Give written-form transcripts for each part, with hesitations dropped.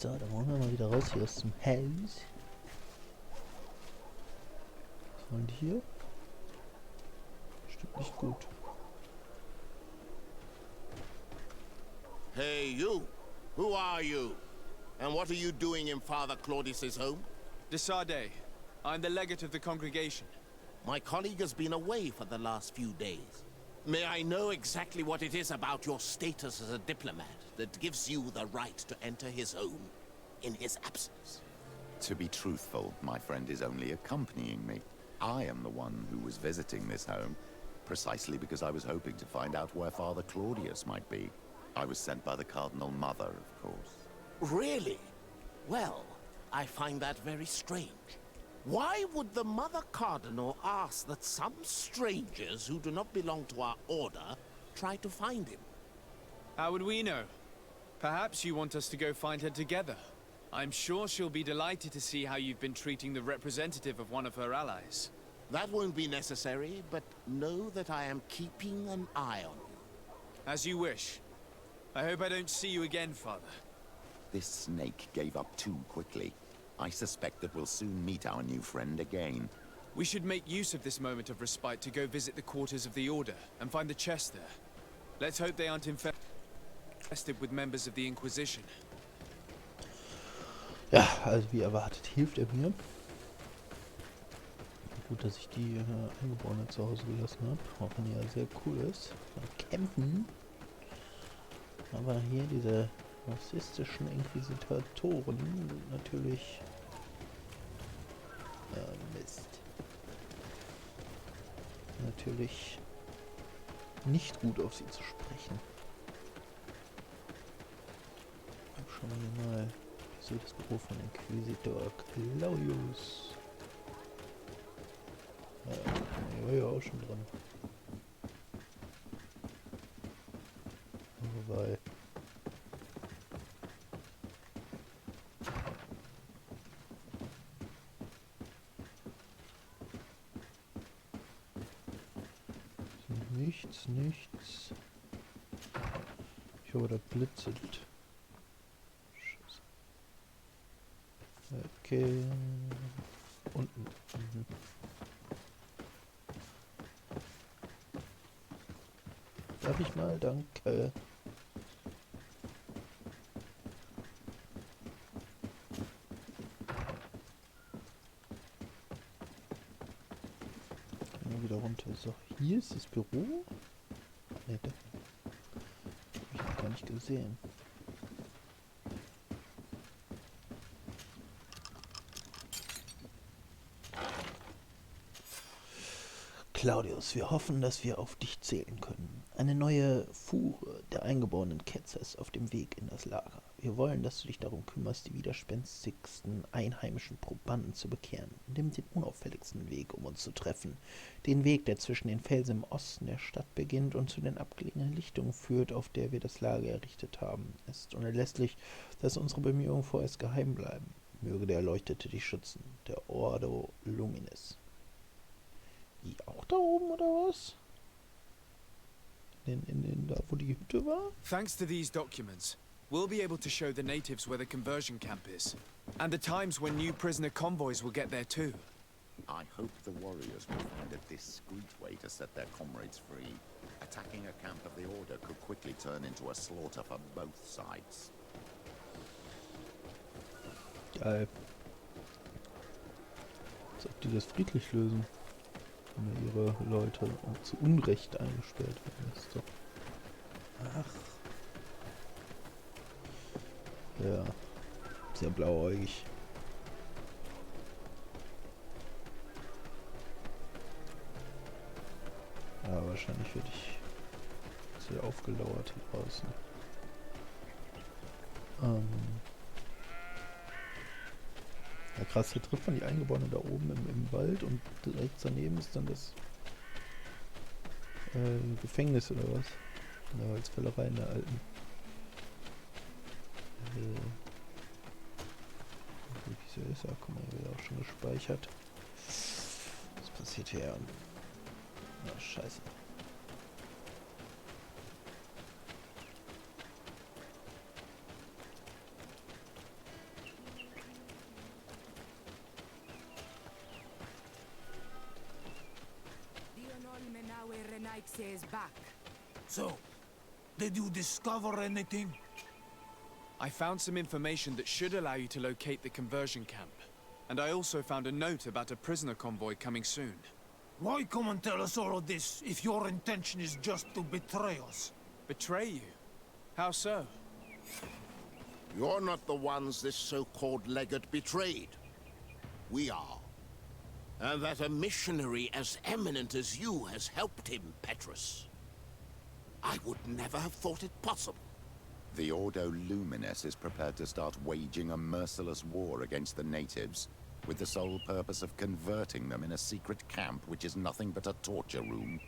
So, dann wollen wir mal wieder raus hier aus dem Haus. Was wollen die hier? Stimmt nicht gut. Hey, you! Who are you? And what are you doing in Father Claudius's home? De Sade. I'm the legate of the congregation. My colleague has been away for the last few days. May I know exactly what it is about your status as a diplomat that gives you the right to enter his home in his absence? To be truthful, my friend is only accompanying me. I am the one who was visiting this home, precisely because I was hoping to find out where Father Claudius might be. I was sent by the Cardinal Mother, of course. Really? Well, I find that very strange. Why would the Mother Cardinal ask that some strangers who do not belong to our order try to find him? How would we know? Perhaps you want us to go find her together. I'm sure she'll be delighted to see how you've been treating the representative of one of her allies. That won't be necessary, but know that I am keeping an eye on you. As you wish. I hope I don't see you again, Father. This snake gave up too quickly. I suspect that we'll soon meet our new friend again. We should make use of this moment of respite to go visit the quarters of the Order and find the chest there. Let's hope they aren't infested with members of the Inquisition. Ja, also wie erwartet hilft er mir. Gut, dass ich die Eingeborenen zu Hause gelassen habe, auch wenn die ja sehr cool ist. Kämpfen. Aber hier diese rassistischen Inquisitoren sind natürlich Mist. Natürlich nicht gut auf sie zu sprechen. Schauen wir hier mal. So, das Büro von Inquisitor Claudius. Ja, war ja auch schon dran. Wobei. Nichts. Ich hoffe, das blitzelt. Scheiße. Okay. Unten. Mhm. Darf ich mal? Danke. Wieder runter. So, hier ist das Büro. Ne, da. Hab ich noch gar nicht gesehen. Claudius, wir hoffen, dass wir auf dich zählen können. Eine neue Fuhre der eingeborenen Ketzer ist auf dem Weg in das Lager. Wir wollen, dass du dich darum kümmerst, die widerspenstigsten einheimischen Probanden zu bekehren. Nimm den unauffälligsten Weg, um uns zu treffen. Den Weg, der zwischen den Felsen im Osten der Stadt beginnt und zu den abgelegenen Lichtungen führt, auf der wir das Lager errichtet haben. Es ist unerlässlich, dass unsere Bemühungen vorerst geheim bleiben. Möge der Erleuchtete dich schützen, der Ordo Luminis. Die auch da oben, oder was? Da, wo die Hütte war? Thanks to these documents, we'll be able to show the natives where the conversion camp is. And the times when new prisoner convoys will get there too. I hope the warriors will find a discreet way to set their comrades free. Attacking a camp of the Order could quickly turn into a slaughter for both sides. Geil. Als ob die das friedlich lösen. Wenn ihre Leute zu Unrecht eingesperrt werden. Das ist doch... Ach. Ja. Sehr blauäugig. Ja, wahrscheinlich werde ich sehr aufgelauert hier draußen. Ja krass, hier trifft man die Eingeborenen da oben im Wald und rechts daneben ist dann das Gefängnis oder was? In der Holzfällerei in der alten. Wieso ist er? Guck mal, hier wird auch schon gespeichert. Was passiert hier? Ja, scheiße. says back. So, did you discover anything? I found some information that should allow you to locate the conversion camp. And I also found a note about a prisoner convoy coming soon. Why come and tell us all of this if your intention is just to betray us? Betray you? How so? You're not the ones this so-called legate betrayed. We are. And that a missionary as eminent as you has helped him, Petrus. I would never have thought it possible. The Ordo Luminis is prepared to start waging a merciless war against the natives, with the sole purpose of converting them in a secret camp which is nothing but a torture room.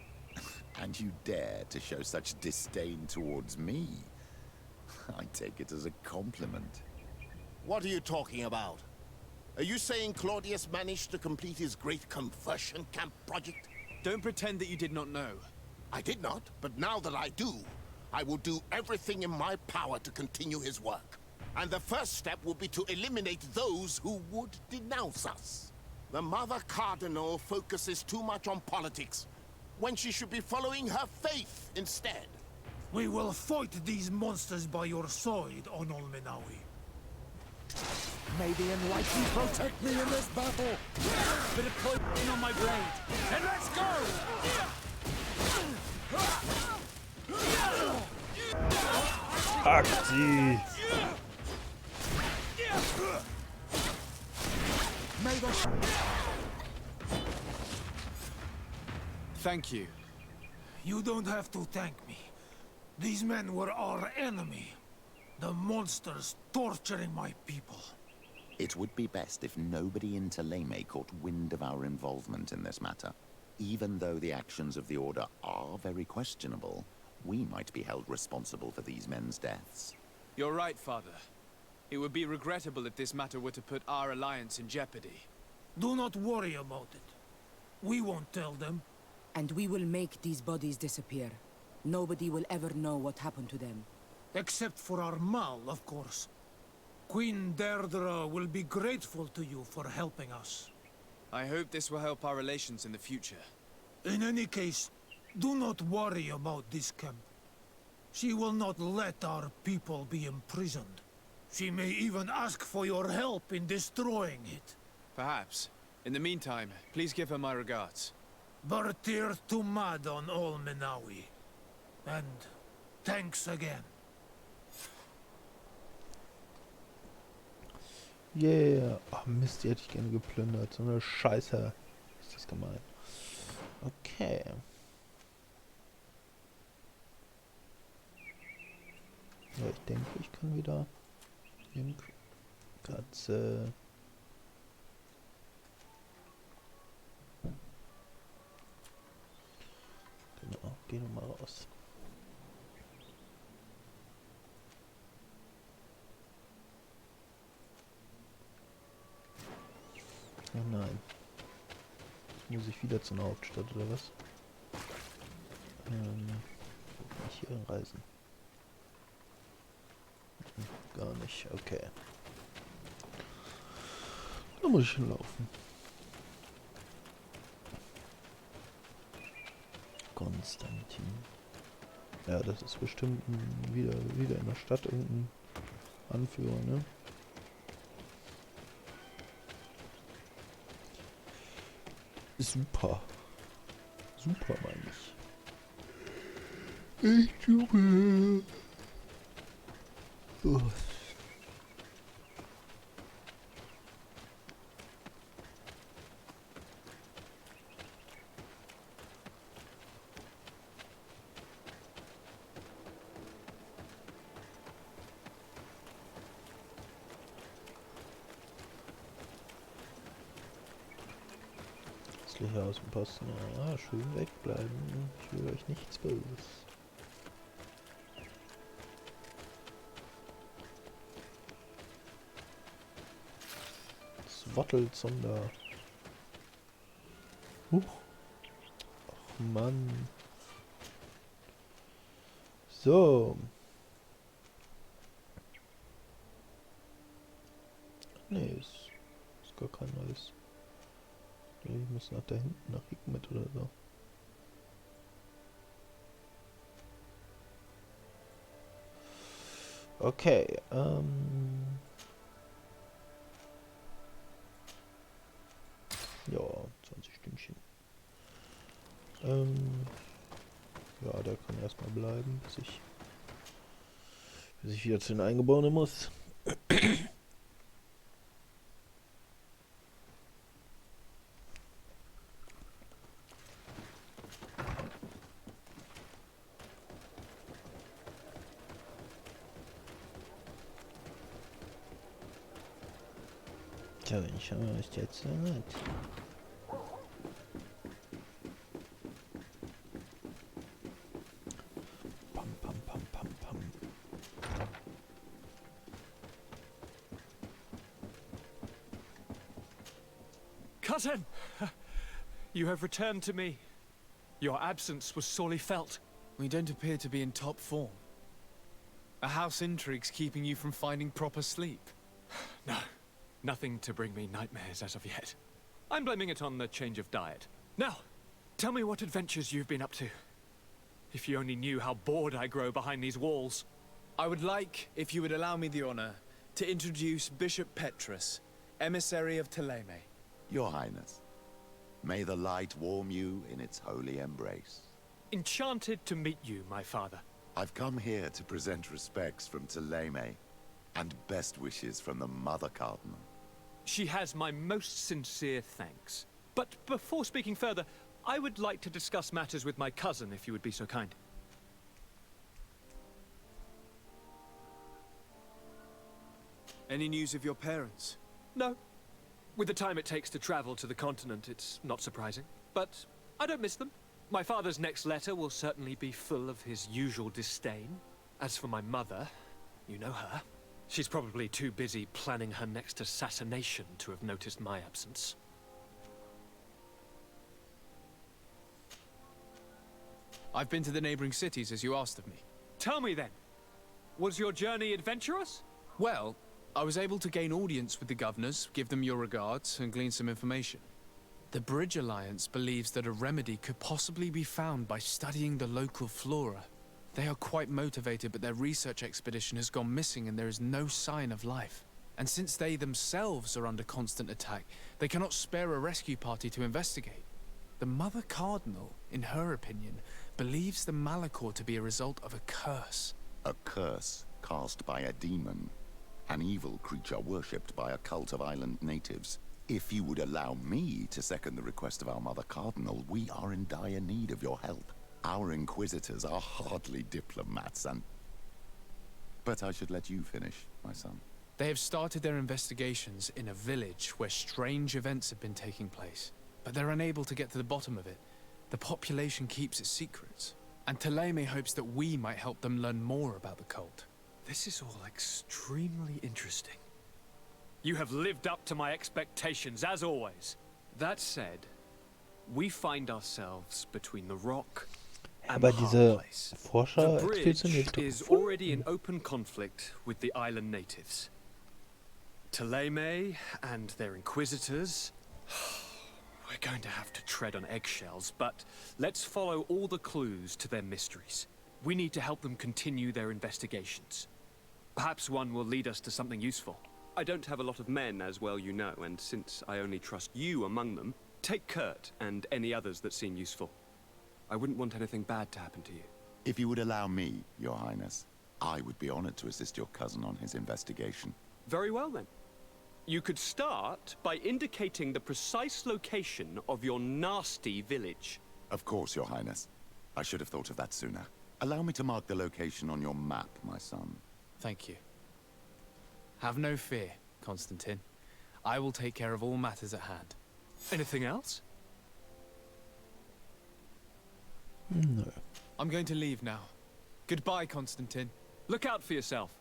And you dare to show such disdain towards me? I take it as a compliment. What are you talking about? Are you saying Claudius managed to complete his great conversion camp project? Don't pretend that you did not know. I did not, but now that I do, I will do everything in my power to continue his work. And the first step will be to eliminate those who would denounce us. The Mother Cardinal focuses too much on politics, when she should be following her faith instead. We will fight these monsters by your side, Onol Menawi. May the Enlightened protect me in this battle! Bit of poison on my blade, and let's go! Akti! May the Thank you. You don't have to thank me. These men were our enemy. The monsters torturing my people. It would be best if nobody in Teleme caught wind of our involvement in this matter. Even though the actions of the Order are very questionable, we might be held responsible for these men's deaths. You're right, Father. It would be regrettable if this matter were to put our alliance in jeopardy. Do not worry about it. We won't tell them. And we will make these bodies disappear. Nobody will ever know what happened to them. Except for our Mal, of course. Queen Deirdre will be grateful to you for helping us. I hope this will help our relations in the future. In any case, do not worry about this camp. She will not let our people be imprisoned. She may even ask for your help in destroying it. Perhaps. In the meantime, please give her my regards. Bartir Tumad on all Menawi. And thanks again. Yeah. Ach Mist, die hätte ich gerne geplündert. So eine Scheiße. Ist das gemein. Okay. Ja, ich denke, ich kann wieder Link, Katze. Genau, geh noch mal raus. Oh nein. Jetzt muss ich wieder zu einer Hauptstadt, oder was? Wo kann ich hier reisen? Gar nicht, okay. Da muss ich hinlaufen. Konstantin. Ja, das ist bestimmt wieder in der Stadt irgendein Anführer, ne? Super. Super, meine ich. Echt super. Oh. Hier aus dem Posten. Ja, schön wegbleiben. Ich will euch nichts Böses. Das Wattelzunder. Huch. Ach Mann. So. Nee, ist gar kein neues. Ich muss nach da hinten, nach Hikmet oder so. Okay, ja, 20 Stündchen. Ja, der kann erstmal bleiben, bis ich wieder zu den Eingeborenen muss. Tja, wenn ich schaue, was der jetzt hat. Pam, pam, pam, pam, pam. Cousin! You have returned to me. Your absence was sorely felt. We don't appear to be in top form. Are house intrigues keeping you from finding proper sleep? No, nothing to bring me nightmares as of yet. I'm blaming it on the change of diet. Now, tell me what adventures you've been up to. If you only knew how bored I grow behind these walls. I would like, if you would allow me the honor, to introduce Bishop Petrus, emissary of Ptolemy. Your Highness, may the light warm you in its holy embrace. Enchanted to meet you, my father. I've come here to present respects from Ptolemy, and best wishes from the Mother Cardinal. She has my most sincere thanks. But before speaking further, I would like to discuss matters with my cousin, if you would be so kind. Any news of your parents? No. With the time it takes to travel to the continent, it's not surprising. But I don't miss them. My father's next letter will certainly be full of his usual disdain. As for my mother, you know her. She's probably too busy planning her next assassination to have noticed my absence. I've been to the neighboring cities as you asked of me. Tell me then, was your journey adventurous? Well, I was able to gain audience with the governors, give them your regards, and glean some information. The Bridge Alliance believes that a remedy could possibly be found by studying the local flora. They are quite motivated, but their research expedition has gone missing and there is no sign of life. And since they themselves are under constant attack, they cannot spare a rescue party to investigate. The Mother Cardinal, in her opinion, believes the Malachor to be a result of a curse. A curse cast by a demon. An evil creature worshipped by a cult of island natives. If you would allow me to second the request of our Mother Cardinal, we are in dire need of your help. Our inquisitors are hardly diplomats and... But I should let you finish, my son. They have started their investigations in a village where strange events have been taking place, but they're unable to get to the bottom of it. The population keeps its secrets, and Ptolemy hopes that we might help them learn more about the cult. This is all extremely interesting. You have lived up to my expectations, as always. That said, we find ourselves between the rock and the Aber diese hard place. The Forscher-Expedition bridge wird is gefunden. already in open conflict with the island natives. Ptolemy and their inquisitors... We're going to have to tread on eggshells, but let's follow all the clues to their mysteries. We need to help them continue their investigations. Perhaps one will lead us to something useful. I don't have a lot of men, as well you know, and since I only trust you among them, take Kurt and any others that seem useful. I wouldn't want anything bad to happen to you. If you would allow me, Your Highness, I would be honored to assist your cousin on his investigation. Very well, then. You could start by indicating the precise location of your nasty village. Of course, Your Highness. I should have thought of that sooner. Allow me to mark the location on your map, my son. Thank you. Have no fear, Constantine. I will take care of all matters at hand. Anything else? No. I'm going to leave now. Goodbye, Constantine. Look out for yourself.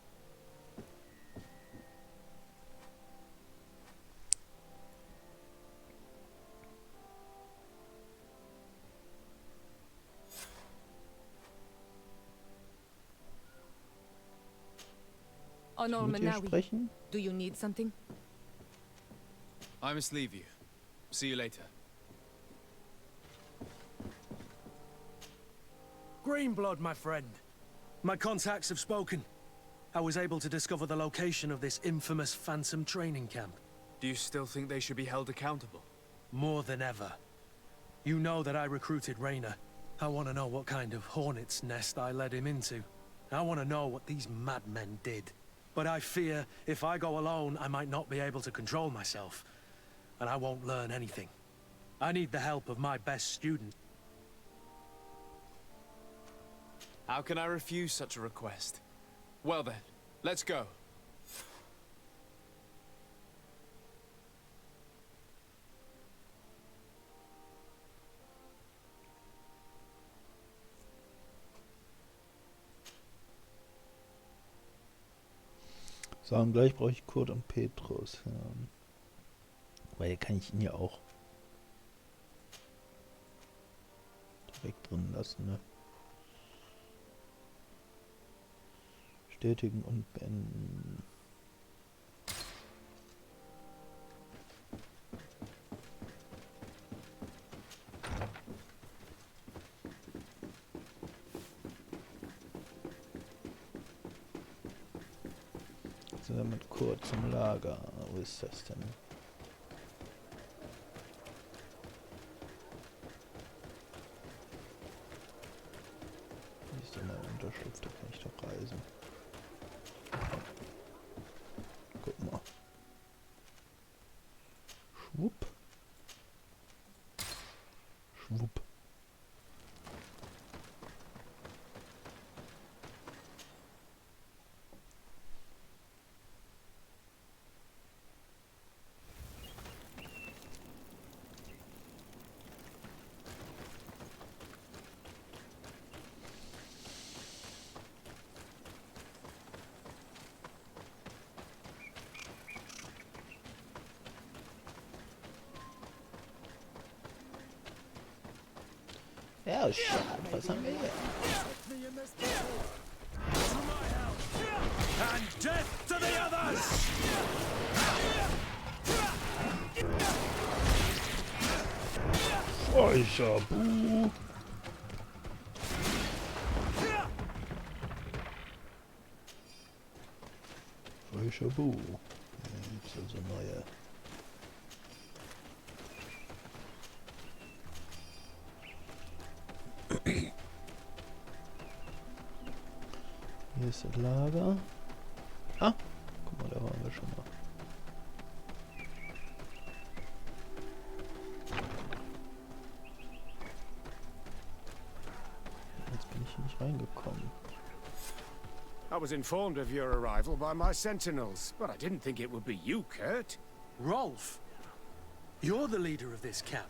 Honor Mit ihr Manawi, sprechen? do you need something? I must leave you. See you later. Greenblood, my friend. My contacts have spoken. I was able to discover the location of this infamous Phantom training camp. Do you still think they should be held accountable? More than ever. You know that I recruited Raynor. I want to know what kind of hornet's nest I led him into. I want to know what these madmen did. But I fear if I go alone, I might not be able to control myself. And I won't learn anything. I need the help of my best student. How can I refuse such a request? Well then, let's go. So, und gleich brauche ich Kurt und Petrus. Ja. Weil hier kann ich ihn ja auch direkt drin lassen, ne? Bestätigen und beenden. So, mit Kurt zum Lager. Wo ist das denn? Wie ist denn meine Unterschrift? Da kann ich doch reisen. Guck mal. Schwupp. Schwupp. Ja, schade, was haben wir hier? And death to the others! Feucher Bu. Feucher Bu. Ja, gibt's also neue. Hier ist das Lager. Ah, guck mal, da waren wir schon mal. Jetzt bin ich hier nicht reingekommen. I was informed of your arrival by my sentinels, but I didn't think it would be you, Kurt. Rolf, you're the leader of this camp.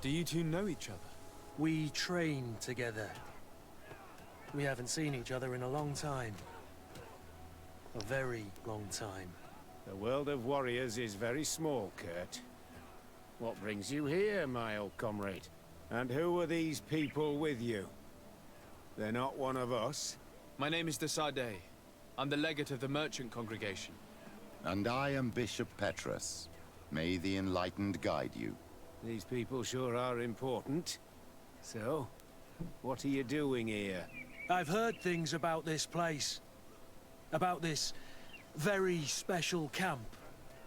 Do you two know each other? We train together. We haven't seen each other in a long time. A very long time. The world of warriors is very small, Kurt. What brings you here, my old comrade? And who are these people with you? They're not one of us? My name is Desade. I'm the legate of the merchant congregation. And I am Bishop Petrus. May the enlightened guide you. These people sure are important. So, what are you doing here? I've heard things about this place. About this very special camp.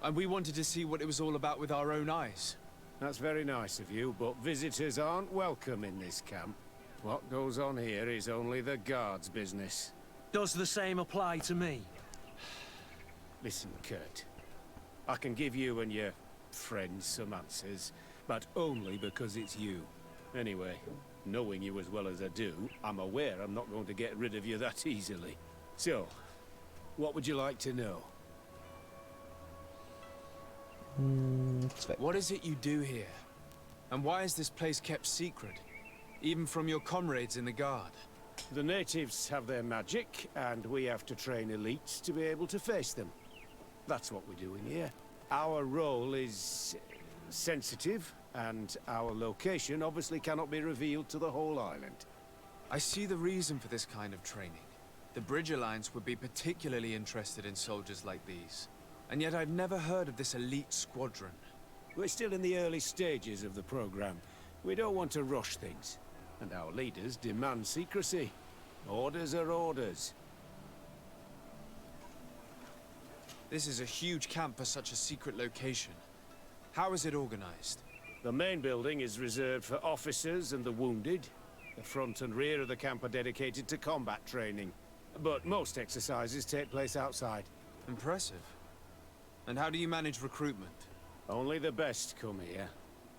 And we wanted to see what it was all about with our own eyes. That's very nice of you, but visitors aren't welcome in this camp. What goes on here is only the guards' business. Does the same apply to me? Listen, Kurt. I can give you and your friends some answers, but only because it's you. Anyway, knowing you as well as I do, I'm aware I'm not going to get rid of you that easily. So, what would you like to know? What is it you do here? And why is this place kept secret? Even from your comrades in the guard? The natives have their magic, and we have to train elites to be able to face them. That's what we're doing here. Our role is sensitive, and our location obviously cannot be revealed to the whole island. I see the reason for this kind of training. The Bridge Alliance would be particularly interested in soldiers like these. And yet I've never heard of this elite squadron. We're still in the early stages of the program. We don't want to rush things. And our leaders demand secrecy. Orders are orders. This is a huge camp for such a secret location. How is it organized? The main building is reserved for officers and the wounded. The front and rear of the camp are dedicated to combat training. But most exercises take place outside. Impressive. And how do you manage recruitment? Only the best come here.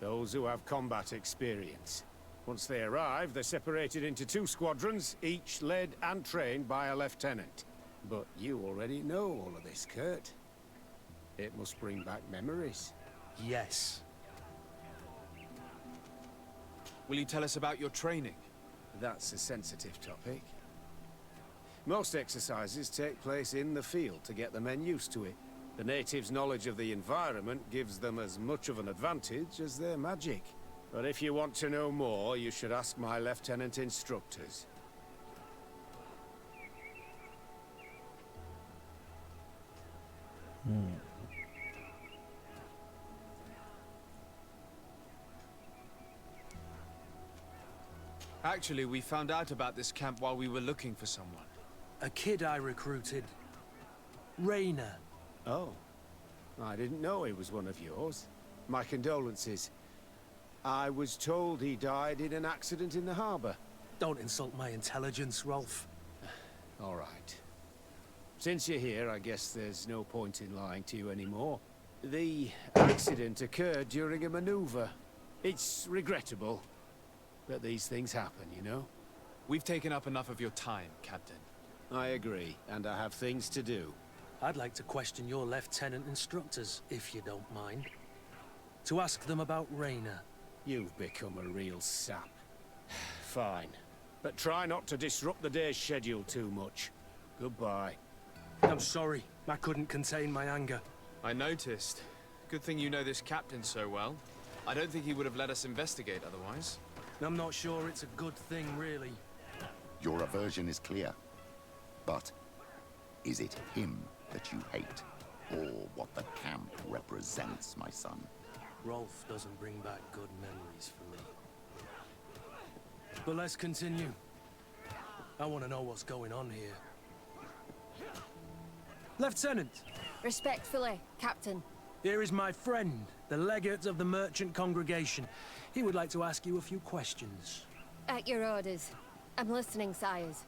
Those who have combat experience. Once they arrive, they're separated into 2 squadrons, each led and trained by a lieutenant. But you already know all of this, Kurt. It must bring back memories. Yes. Will you tell us about your training? That's a sensitive topic. Most exercises take place in the field to get the men used to it. The natives' knowledge of the environment gives them as much of an advantage as their magic. But if you want to know more, you should ask my lieutenant instructors. Actually, we found out about this camp while we were looking for someone. A kid I recruited. Rainer. Oh. I didn't know he was one of yours. My condolences. I was told he died in an accident in the harbor. Don't insult my intelligence, Rolf. All right. Since you're here, I guess there's no point in lying to you anymore. The accident occurred during a maneuver. It's regrettable, but these things happen, you know? We've taken up enough of your time, Captain. I agree, and I have things to do. I'd like to question your lieutenant instructors, if you don't mind. To ask them about Rainer. You've become a real sap. Fine. But try not to disrupt the day's schedule too much. Goodbye. I'm sorry. I couldn't contain my anger. I noticed. Good thing you know this captain so well. I don't think he would have let us investigate otherwise. I'm not sure it's a good thing, really. Your aversion is clear. But is it him that you hate? Or what the camp represents, my son? Rolf doesn't bring back good memories for me. But let's continue. I want to know what's going on here. Lieutenant! Respectfully, Captain. Here is my friend, the legate of the merchant congregation. He would like to ask you a few questions. At your orders. I'm listening, sires.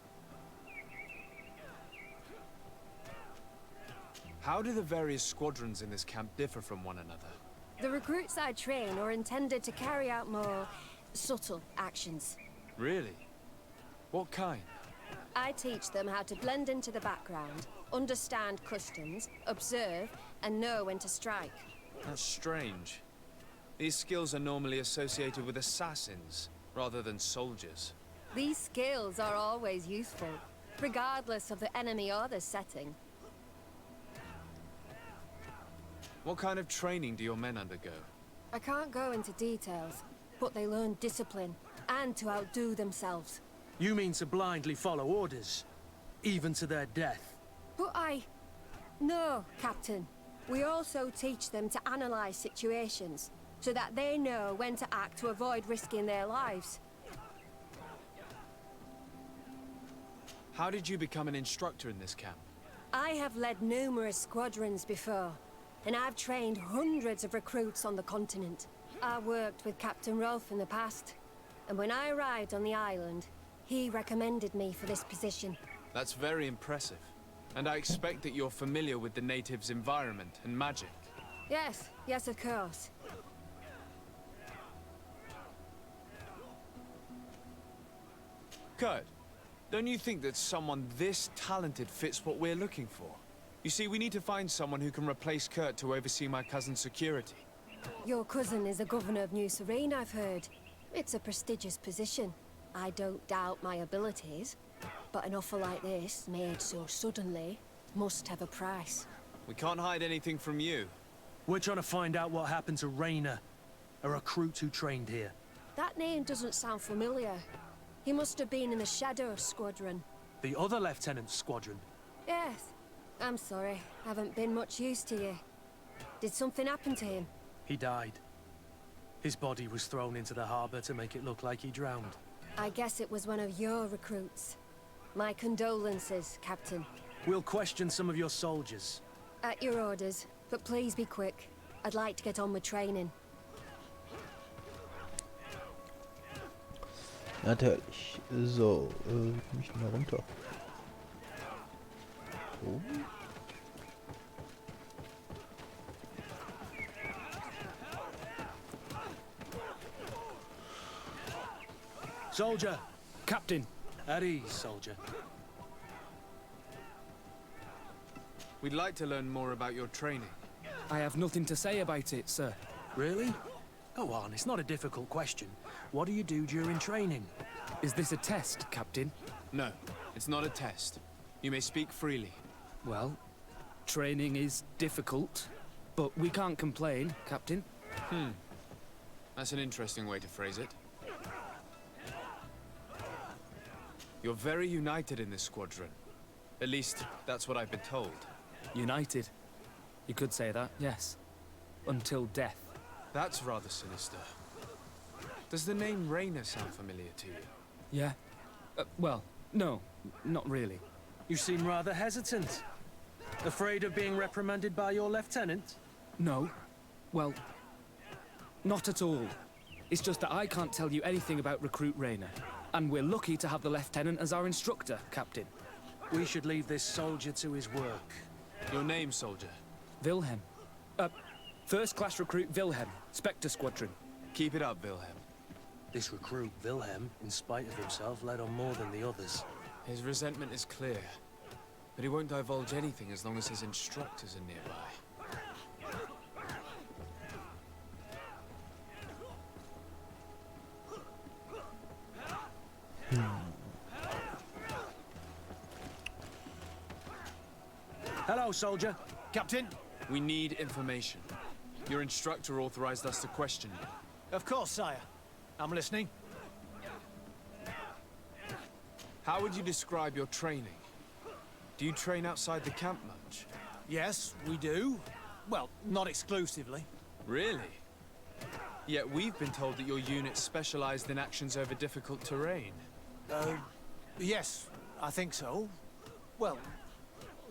How do the various squadrons in this camp differ from one another? The recruits I train are intended to carry out more subtle actions. Really? What kind? I teach them how to blend into the background, understand customs, observe, and know when to strike. That's strange. These skills are normally associated with assassins, rather than soldiers. These skills are always useful, regardless of the enemy or the setting. What kind of training do your men undergo? I can't go into details, but they learn discipline, and to outdo themselves. You mean to blindly follow orders, even to their death? But No, Captain. We also teach them to analyze situations, so that they know when to act to avoid risking their lives. How did you become an instructor in this camp? I have led numerous squadrons before, and I've trained hundreds of recruits on the continent. I worked with Captain Rolf in the past, and when I arrived on the island, he recommended me for this position. That's very impressive. And I expect that you're familiar with the natives' environment and magic. Yes, of course. Kurt, don't you think that someone this talented fits what we're looking for? You see, we need to find someone who can replace Kurt to oversee my cousin's security. Your cousin is the governor of New Serene, I've heard. It's a prestigious position. I don't doubt my abilities, but an offer like this, made so suddenly, must have a price. We can't hide anything from you. We're trying to find out what happened to Rainer, a recruit who trained here. That name doesn't sound familiar. He must have been in the Shadow Squadron. The other lieutenant's squadron? Yes. I'm sorry. Haven't been much use to you. Did something happen to him? He died. His body was thrown into the harbor to make it look like he drowned. I guess it was one of your recruits. My condolences, Captain. We'll question some of your soldiers. At your orders, but please be quick. I'd like to get on with training. Natürlich. So, wie komme ich denn da runter? Oh. Soldier! Captain, At ease, soldier. We'd like to learn more about your training. I have nothing to say about it, sir. Really? Go on, it's not a difficult question. What do you do during training? Is this a test, Captain? No, it's not a test. You may speak freely. Well, training is difficult, but we can't complain, Captain. That's an interesting way to phrase it. You're very united in this squadron. At least, that's what I've been told. United. You could say that, yes. Until death. That's rather sinister. Does the name Rainer sound familiar to you? Yeah? Well, no, not really. You seem rather hesitant. Afraid of being reprimanded by your lieutenant? No. Well, not at all. It's just that I can't tell you anything about Recruit Rainer. And we're lucky to have the Lieutenant as our instructor, Captain. We should leave this soldier to his work. Your name, soldier? Wilhelm. First-class recruit Wilhelm, Spectre Squadron. Keep it up, Wilhelm. This recruit, Wilhelm, in spite of himself, led on more than the others. His resentment is clear, but he won't divulge anything as long as his instructors are nearby. Hello, soldier. Captain? We need information. Your instructor authorized us to question you. Of course, sire. I'm listening. How would you describe your training? Do you train outside the camp much? Yes, we do. Well, not exclusively. Really? Yet we've been told that your unit specialized in actions over difficult terrain. Yes, I think so. Well,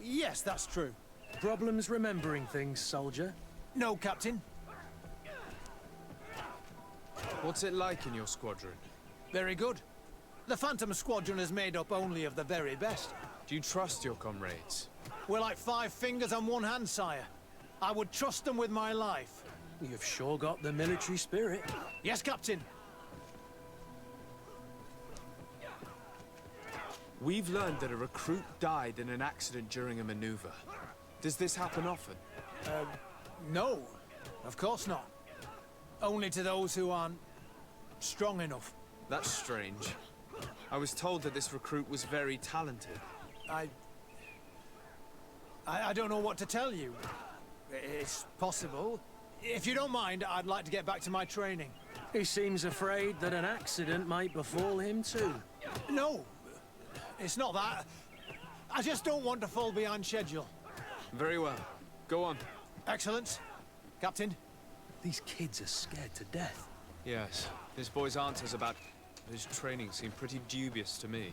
yes, that's true. Problems remembering things, soldier? No, Captain. What's it like in your squadron? Very good. The Phantom Squadron is made up only of the very best. Do you trust your comrades? We're like 5 fingers on one hand, sire. I would trust them with my life. You've sure got the military spirit. Yes, Captain. We've learned that a recruit died in an accident during a maneuver. Does this happen often? No, of course not. Only to those who aren't strong enough. That's strange. I was told that this recruit was very talented. I don't know what to tell you. It's possible. If you don't mind, I'd like to get back to my training. He seems afraid that an accident might befall him too. No, it's not that. I just don't want to fall behind schedule. Very well. Go on. Excellent. Captain? These kids are scared to death. Yes. This boy's answers about his training seem pretty dubious to me.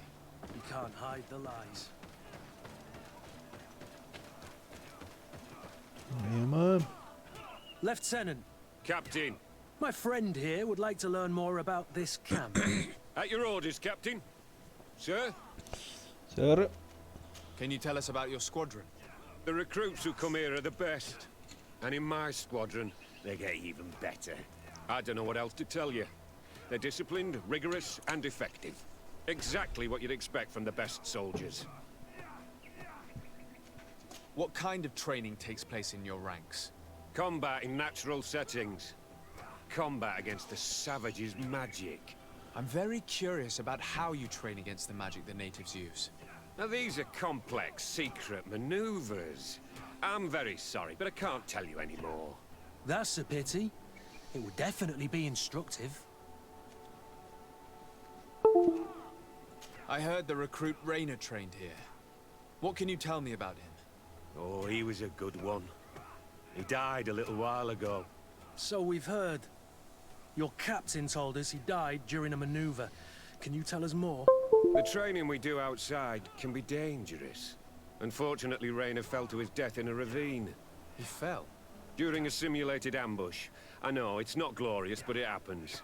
You can't hide the lies. Ja, Mann. Lieutenant, Captain. my friend here would like to learn more about this camp. At your orders, Captain. Sir? Sir. Can you tell us about your squadron? The recruits who come here are the best. And in my squadron, they get even better. I don't know what else to tell you. They're disciplined, rigorous, and effective. Exactly what you'd expect from the best soldiers. What kind of training takes place in your ranks? Combat in natural settings. Combat against the savages' magic. I'm very curious about how you train against the magic the natives use. Now these are complex, secret maneuvers. I'm very sorry, but I can't tell you anymore. That's a pity. It would definitely be instructive. I heard the recruit Rainer trained here. What can you tell me about him? Oh, he was a good one. He died a little while ago. So we've heard. Your captain told us he died during a maneuver. Can you tell us more? The training we do outside can be dangerous. Unfortunately, Rayner fell to his death in a ravine. He fell. During a simulated ambush. I know, it's not glorious, but it happens.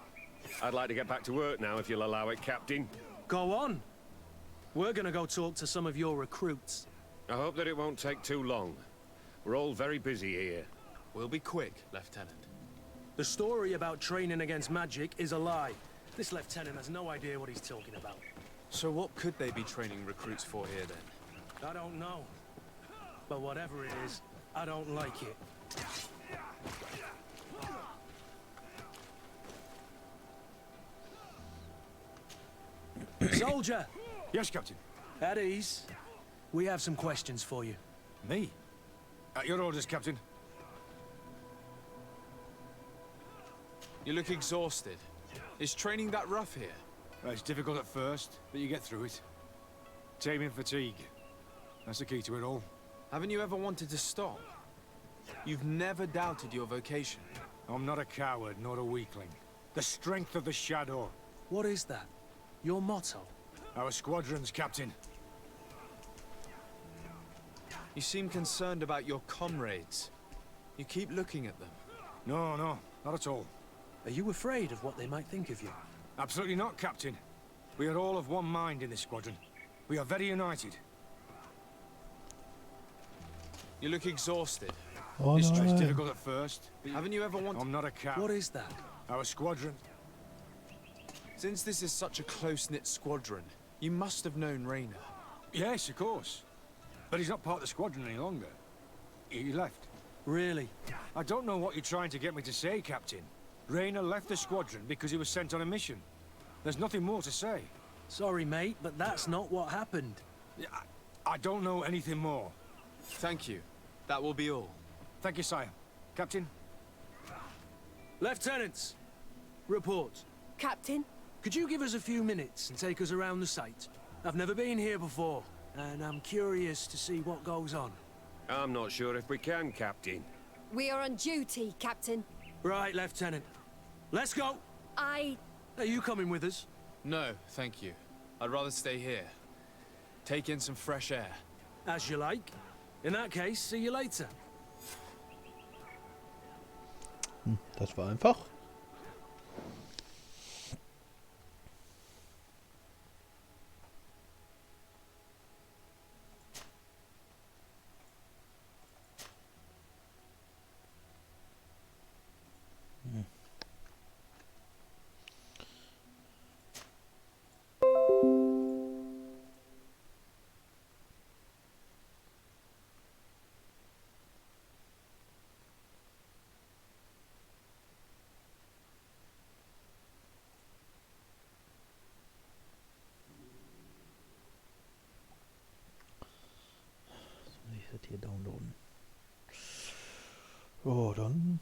I'd like to get back to work now, if you'll allow it, Captain. Go on. We're gonna go talk to some of your recruits. I hope that it won't take too long. We're all very busy here. We'll be quick, Lieutenant. The story about training against magic is a lie. This lieutenant has no idea what he's talking about. So what could they be training recruits for here, then? I don't know. But whatever it is, I don't like it. Soldier! Yes, Captain. At ease. We have some questions for you. Me? At your orders, Captain. You look exhausted. Is training that rough here? Well, it's difficult at first, but you get through it. Taming fatigue. That's the key to it all. Haven't you ever wanted to stop? You've never doubted your vocation. I'm not a coward, nor a weakling. The strength of the Shadow. What is that? Your motto? Our squadrons, Captain. You seem concerned about your comrades. You keep looking at them. No, not at all. Are you afraid of what they might think of you? Absolutely not, Captain. We are all of one mind in this squadron. We are very united. You look exhausted. Oh It's nein. difficult at first. Haven't you ever wanted... I'm not a coward. What is that? Our squadron. Since this is such a close-knit squadron, you must have known Rayner. Yes, of course. But he's not part of the squadron any longer. He left. Really? I don't know what you're trying to get me to say, Captain. Rayner left the squadron because he was sent on a mission. There's nothing more to say. Sorry, mate, but that's not what happened. I don't know anything more. Thank you. That will be all. Thank you, sire. Captain? Lieutenants! Report. Captain? Could you give us a few minutes and take us around the site? I've never been here before, and I'm curious to see what goes on. I'm not sure if we can, Captain. We are on duty, Captain. Right, Lieutenant. Let's go! Are you coming with us? No, thank you. I'd rather stay here. Take in some fresh air. As you like. In that case, see you later. Das war einfach. Ich das hier downloaden. So, dann